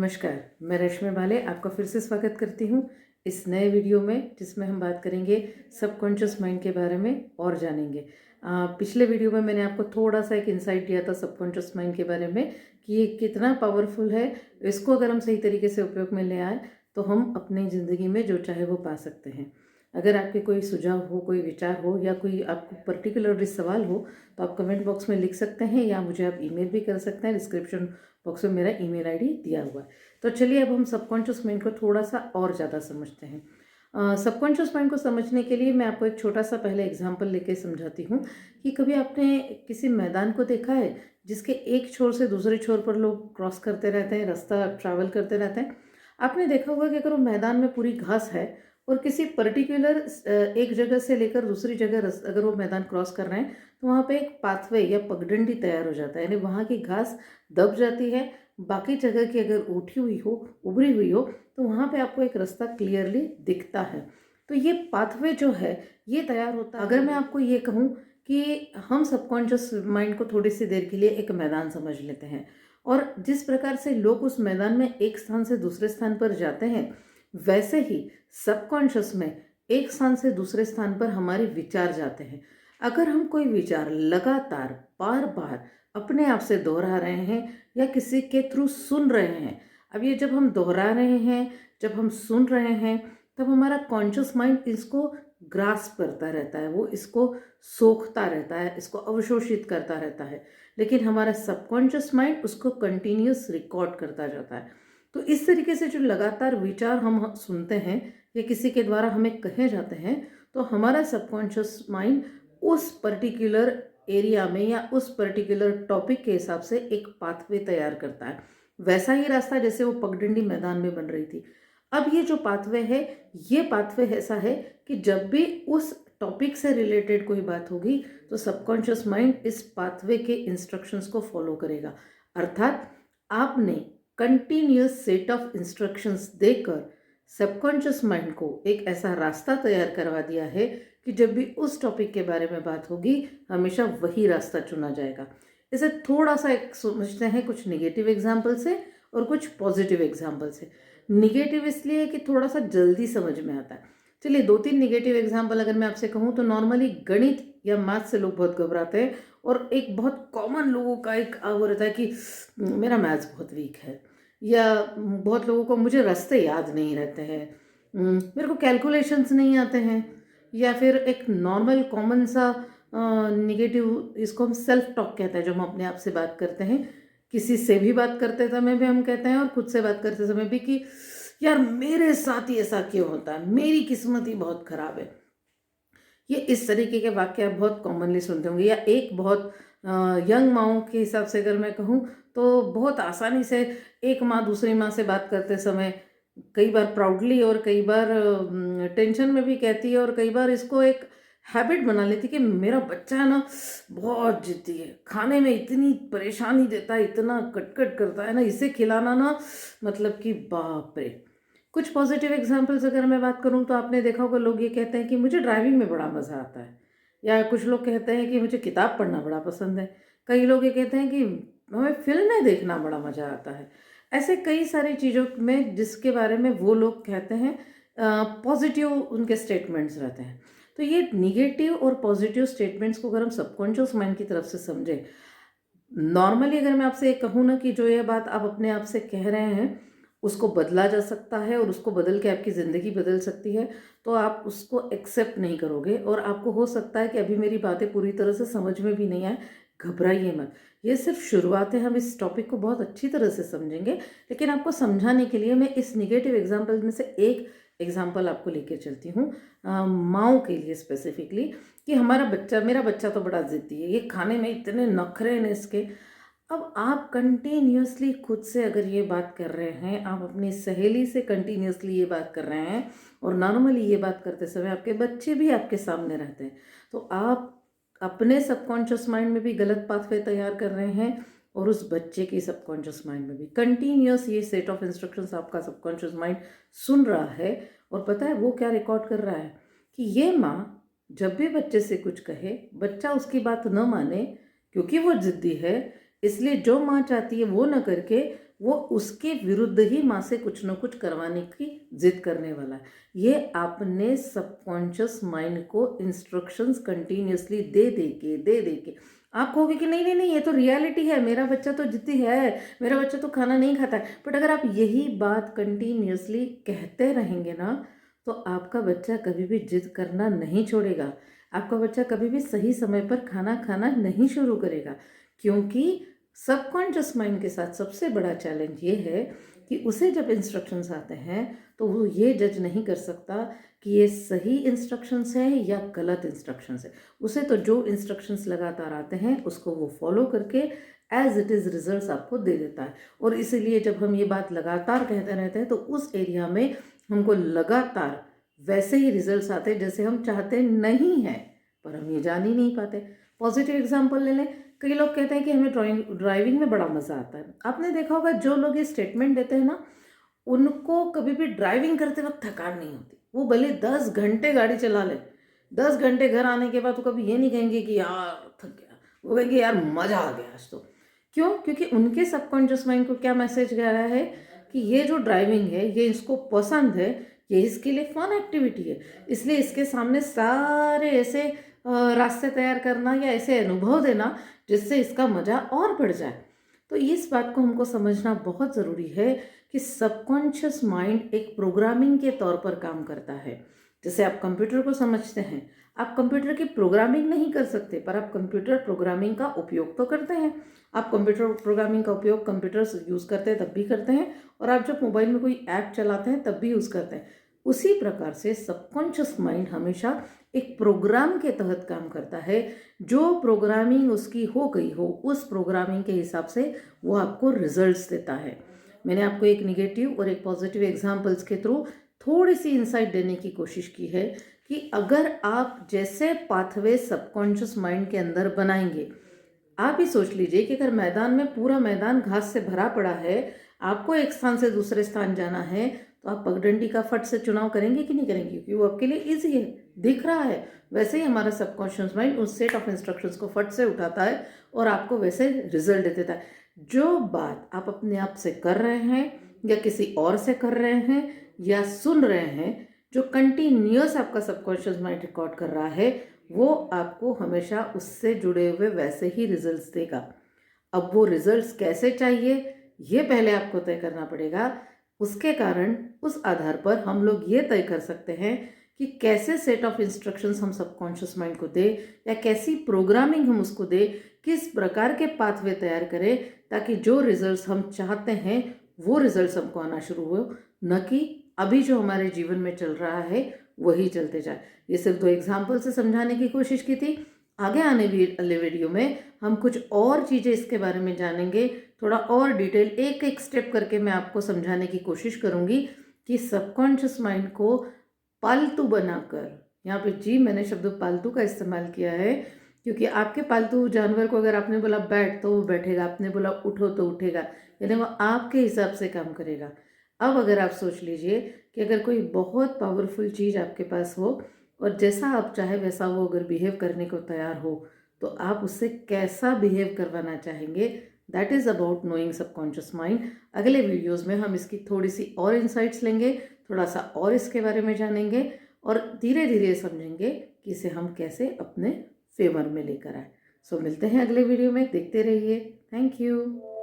नमस्कार, मैं रश्मि बाले आपका फिर से स्वागत करती हूँ इस नए वीडियो में, जिसमें हम बात करेंगे सबकॉन्शियस माइंड के बारे में और जानेंगे। पिछले वीडियो में मैंने आपको थोड़ा सा एक इंसाइट दिया था सबकॉन्शियस माइंड के बारे में कि ये कितना पावरफुल है। इसको अगर हम सही तरीके से उपयोग में ले आए तो हम अपनी ज़िंदगी में जो चाहे वो पा सकते हैं। अगर आपके कोई सुझाव हो, कोई विचार हो या कोई आपको पर्टिकुलरली सवाल हो तो आप कमेंट बॉक्स में लिख सकते हैं या मुझे आप ईमेल भी कर सकते हैं। डिस्क्रिप्शन बॉक्स में मेरा ईमेल आईडी दिया हुआ है। तो चलिए अब हम सबकॉन्शियस माइंड को थोड़ा सा और ज़्यादा समझते हैं। सबकॉन्शियस माइंड को समझने के लिए मैं आपको एक छोटा सा पहले एग्जांपल लेके समझाती हूँ कि कभी आपने किसी मैदान को देखा है जिसके एक छोर से दूसरे छोर पर लोग क्रॉस करते रहते हैं, रास्ता ट्रैवल करते रहते हैं। आपने देखा होगा कि अगर वो मैदान में पूरी घास है और किसी पर्टिकुलर एक जगह से लेकर दूसरी जगह अगर वो मैदान क्रॉस कर रहे हैं तो वहाँ पे एक पाथवे या पगडंडी तैयार हो जाता है, यानी वहाँ की घास दब जाती है। बाकी जगह की अगर उठी हुई हो, उभरी हुई हो, तो वहाँ पे आपको एक रास्ता क्लियरली दिखता है। तो ये पाथवे जो है ये तैयार होता है। अगर मैं आपको ये कहूँ कि हम सबकॉन्शियस माइंड को थोड़ी सी देर के लिए एक मैदान समझ लेते हैं और जिस प्रकार से लोग उस मैदान में एक स्थान से दूसरे स्थान पर जाते हैं, वैसे ही सबकॉन्शियस में एक स्थान से दूसरे स्थान पर हमारे विचार जाते हैं। अगर हम कोई विचार लगातार बार बार अपने आप से दोहरा रहे हैं या किसी के थ्रू सुन रहे हैं, अब ये जब हम दोहरा रहे हैं, जब हम सुन रहे हैं, तब हमारा कॉन्शियस माइंड इसको ग्रास्प करता रहता है, वो इसको सोखता रहता है, इसको अवशोषित करता रहता है। लेकिन हमारा सबकॉन्शियस माइंड उसको कंटिन्यूस रिकॉर्ड करता जाता है। तो इस तरीके से जो लगातार विचार हम सुनते हैं या किसी के द्वारा हमें कहे जाते हैं, तो हमारा सबकॉन्शियस माइंड उस पर्टिकुलर एरिया में या उस पर्टिकुलर टॉपिक के हिसाब से एक पाथवे तैयार करता है। वैसा ही रास्ता जैसे वो पगडंडी मैदान में बन रही थी। अब ये जो पाथवे है, ये पाथवे ऐसा है कि जब भी उस टॉपिक से रिलेटेड कोई बात होगी तो सबकॉन्शियस माइंड इस पाथवे के इंस्ट्रक्शंस को फॉलो करेगा। अर्थात आपने कंटिन्यूस सेट ऑफ इंस्ट्रक्शंस देकर सबकॉन्शियस माइंड को एक ऐसा रास्ता तैयार करवा दिया है कि जब भी उस टॉपिक के बारे में बात होगी हमेशा वही रास्ता चुना जाएगा। इसे थोड़ा सा एक समझते हैं कुछ निगेटिव एग्जाम्पल से और कुछ पॉजिटिव एग्जाम्पल से। निगेटिव इसलिए कि थोड़ा सा जल्दी समझ में आता है। चलिए 2-3 निगेटिव एग्जाम्पल अगर मैं आपसे कहूँ तो नॉर्मली गणित या मैथ से लोग बहुत घबराते हैं और एक बहुत कॉमन लोगों का एक वो रहता है कि मेरा मैथ्स बहुत वीक है, या बहुत लोगों को मुझे रास्ते याद नहीं रहते हैं, मेरे को कैलकुलेशंस नहीं आते हैं, या फिर एक नॉर्मल कॉमन सा निगेटिव, इसको हम सेल्फ टॉक कहते हैं, जो हम अपने आप से बात करते हैं। किसी से भी बात करते समय भी हम कहते हैं और खुद से बात करते समय भी कि यार मेरे साथ ही ऐसा क्यों होता है, मेरी किस्मत ही बहुत ख़राब है। ये इस तरीके के वाक्य आप बहुत कॉमनली सुनते होंगे। या एक बहुत यंग माओं के हिसाब से अगर मैं कहूँ तो बहुत आसानी से एक माँ दूसरी माँ से बात करते समय कई बार प्राउडली और कई बार टेंशन में भी कहती है और कई बार इसको एक हैबिट बना लेती कि मेरा बच्चा है ना बहुत जिद्दी है, खाने में इतनी परेशानी देता है, इतना कटकट करता है ना, इसे खिलाना ना मतलब कि बाप रे। कुछ पॉजिटिव एग्जांपल्स अगर मैं बात करूं तो आपने देखा होगा लोग ये कहते हैं कि मुझे ड्राइविंग में बड़ा मज़ा आता है, या कुछ लोग कहते हैं कि मुझे किताब पढ़ना बड़ा पसंद है। कई लोग ये कहते हैं कि हमें फिल्में देखना बड़ा मज़ा आता है। ऐसे कई सारी चीज़ों में जिसके बारे में वो लोग कहते हैं पॉजिटिव उनके स्टेटमेंट्स रहते हैं। तो ये निगेटिव और पॉजिटिव स्टेटमेंट्स को अगर हम सबकॉन्शियस माइंड की तरफ से समझें, नॉर्मली अगर मैं आपसे कहूँ ना कि जो ये बात आप अपने आप से कह रहे हैं उसको बदला जा सकता है और उसको बदल के आपकी ज़िंदगी बदल सकती है, तो आप उसको एक्सेप्ट नहीं करोगे और आपको हो सकता है कि अभी मेरी बातें पूरी तरह से समझ में भी नहीं आए। घबराइए मत, ये सिर्फ शुरुआत है। हम इस टॉपिक को बहुत अच्छी तरह से समझेंगे, लेकिन आपको समझाने के लिए मैं इस निगेटिव एग्जाम्पल में से एक एग्जाम्पल आपको लेकर चलती हूँ माँओं के लिए स्पेसिफिकली, कि मेरा बच्चा तो बड़ा ज़िद्दी है, ये खाने में इतने नखरे हैं इसके। अब आप कंटिन्यूसली खुद से अगर ये बात कर रहे हैं, आप अपनी सहेली से कंटिन्यूसली ये बात कर रहे हैं और नॉर्मली ये बात करते समय आपके बच्चे भी आपके सामने रहते हैं, तो आप अपने सबकॉन्शियस माइंड में भी गलत पाथवे तैयार कर रहे हैं और उस बच्चे की सबकॉन्शियस माइंड में भी कंटिन्यूस ये सेट ऑफ इंस्ट्रक्शंस आपका सबकॉन्शियस माइंड सुन रहा है। और पता है वो क्या रिकॉर्ड कर रहा है कि ये माँ जब भी बच्चे से कुछ कहे, बच्चा उसकी बात न माने क्योंकि वो जिद्दी है, इसलिए जो माँ चाहती है वो न करके वो उसके विरुद्ध ही माँ से कुछ न कुछ करवाने की जिद करने वाला है। ये आपने सबकॉन्शियस माइंड को इंस्ट्रक्शंस कंटिन्यूसली दे दे के आप कहोगे कि नहीं नहीं नहीं, ये तो रियलिटी है, मेरा बच्चा तो जिद्दी है, मेरा बच्चा तो खाना नहीं खाता है। बट अगर आप यही बात कंटिन्यूसली कहते रहेंगे ना, तो आपका बच्चा कभी भी जिद करना नहीं छोड़ेगा, आपका बच्चा कभी भी सही समय पर खाना खाना नहीं शुरू करेगा। क्योंकि सबकॉन्शियस माइंड के साथ सबसे बड़ा चैलेंज ये है कि उसे जब इंस्ट्रक्शंस आते हैं तो वो ये जज नहीं कर सकता कि ये सही इंस्ट्रक्शंस है या गलत इंस्ट्रक्शंस है। उसे तो जो इंस्ट्रक्शंस लगातार आते हैं उसको वो फॉलो करके एज इट इज़ रिजल्ट्स आपको दे देता है। और इसीलिए जब हम ये बात लगातार कहते रहते हैं तो उस एरिया में हमको लगातार वैसे ही रिजल्ट्स आते हैं जैसे हम चाहते नहीं हैं, पर हम ये जान ही नहीं पाते। पॉजिटिव एग्जाम्पल ले लें, कई लोग कहते हैं कि हमें ड्राइविंग में बड़ा मज़ा आता है। आपने देखा होगा जो लोग ये स्टेटमेंट देते हैं ना, उनको कभी भी ड्राइविंग करते वक्त थकान नहीं होती। वो भले 10 घंटे गाड़ी चला ले, 10 घंटे घर आने के बाद वो कभी ये नहीं कहेंगे कि यार थक गया, वो कहेंगे यार मज़ा आ गया आज तो। क्यों? क्योंकि उनके सबकॉन्शियस माइंड को क्या मैसेज गया है कि ये जो ड्राइविंग है ये इसको पसंद है, ये इसके लिए फन एक्टिविटी है, इसलिए इसके सामने सारे ऐसे रास्ते तैयार करना या ऐसे अनुभव देना जिससे इसका मज़ा और बढ़ जाए। तो इस बात को हमको समझना बहुत ज़रूरी है कि सबकॉन्शियस माइंड एक प्रोग्रामिंग के तौर पर काम करता है। जैसे आप कंप्यूटर को समझते हैं, आप कंप्यूटर की प्रोग्रामिंग नहीं कर सकते, पर आप कंप्यूटर प्रोग्रामिंग का उपयोग तो करते हैं। आप कंप्यूटर प्रोग्रामिंग का उपयोग कंप्यूटर यूज़ करते हैं तब भी करते हैं, और आप जब मोबाइल में कोई ऐप चलाते हैं तब भी यूज़ करते हैं। उसी प्रकार से सबकॉन्शियस माइंड हमेशा एक प्रोग्राम के तहत काम करता है। जो प्रोग्रामिंग उसकी हो गई हो, उस प्रोग्रामिंग के हिसाब से वो आपको रिजल्ट्स देता है। मैंने आपको एक निगेटिव और एक पॉजिटिव एग्जाम्पल्स के थ्रू थोड़ी सी इंसाइट देने की कोशिश की है कि अगर आप जैसे पाथवे सबकॉन्शियस माइंड के अंदर बनाएंगे, आप ही सोच लीजिए कि अगर मैदान में पूरा मैदान घास से भरा पड़ा है, आपको एक स्थान से दूसरे स्थान जाना है, तो आप पगडंडी का फट से चुनाव करेंगे कि नहीं करेंगे? क्योंकि वो आपके लिए ईजी है, दिख रहा है। वैसे ही हमारा सबकॉन्शियस माइंड उस सेट ऑफ इंस्ट्रक्शंस को फट से उठाता है और आपको वैसे रिजल्ट दे देता है। जो बात आप अपने आप से कर रहे हैं या किसी और से कर रहे हैं या सुन रहे हैं, जो कंटिन्यूअस आपका सबकॉन्शियस माइंड रिकॉर्ड कर रहा है, वो आपको हमेशा उससे जुड़े हुए वैसे ही रिजल्ट्स देगा। अब वो रिजल्ट्स कैसे चाहिए ये पहले आपको तय करना पड़ेगा। उसके कारण उस आधार पर हम लोग ये तय कर सकते हैं कि कैसे सेट ऑफ इंस्ट्रक्शंस हम सबकॉन्शियस माइंड को दें या कैसी प्रोग्रामिंग हम उसको दें, किस प्रकार के पाथवे तैयार करें ताकि जो रिजल्ट्स हम चाहते हैं वो रिजल्ट्स हमको आना शुरू हो, न कि अभी जो हमारे जीवन में चल रहा है वही चलते जाए। ये सिर्फ 2 एग्जाम्पल से समझाने की कोशिश की थी। आगे आने वाले वीडियो में हम कुछ और चीज़ें इसके बारे में जानेंगे, थोड़ा और डिटेल एक एक स्टेप करके मैं आपको समझाने की कोशिश करूँगी कि सबकॉन्शियस माइंड को पालतू बनाकर, यहाँ पे जी मैंने शब्द पालतू का इस्तेमाल किया है क्योंकि आपके पालतू जानवर को अगर आपने बोला बैठ तो वो बैठेगा, आपने बोला उठो तो उठेगा, यानी वो आपके हिसाब से काम करेगा। अब अगर आप सोच लीजिए कि अगर कोई बहुत पावरफुल चीज़ आपके पास हो और जैसा आप चाहे वैसा वो अगर बिहेव करने को तैयार हो, तो आप उससे कैसा बिहेव करवाना चाहेंगे। That is about knowing subconscious mind. अगले वीडियोस में हम इसकी थोड़ी सी और इंसाइट्स लेंगे, थोड़ा सा और इसके बारे में जानेंगे और धीरे धीरे समझेंगे कि इसे हम कैसे अपने फेवर में लेकर आए। सो मिलते हैं अगले वीडियो में, देखते रहिए। Thank you.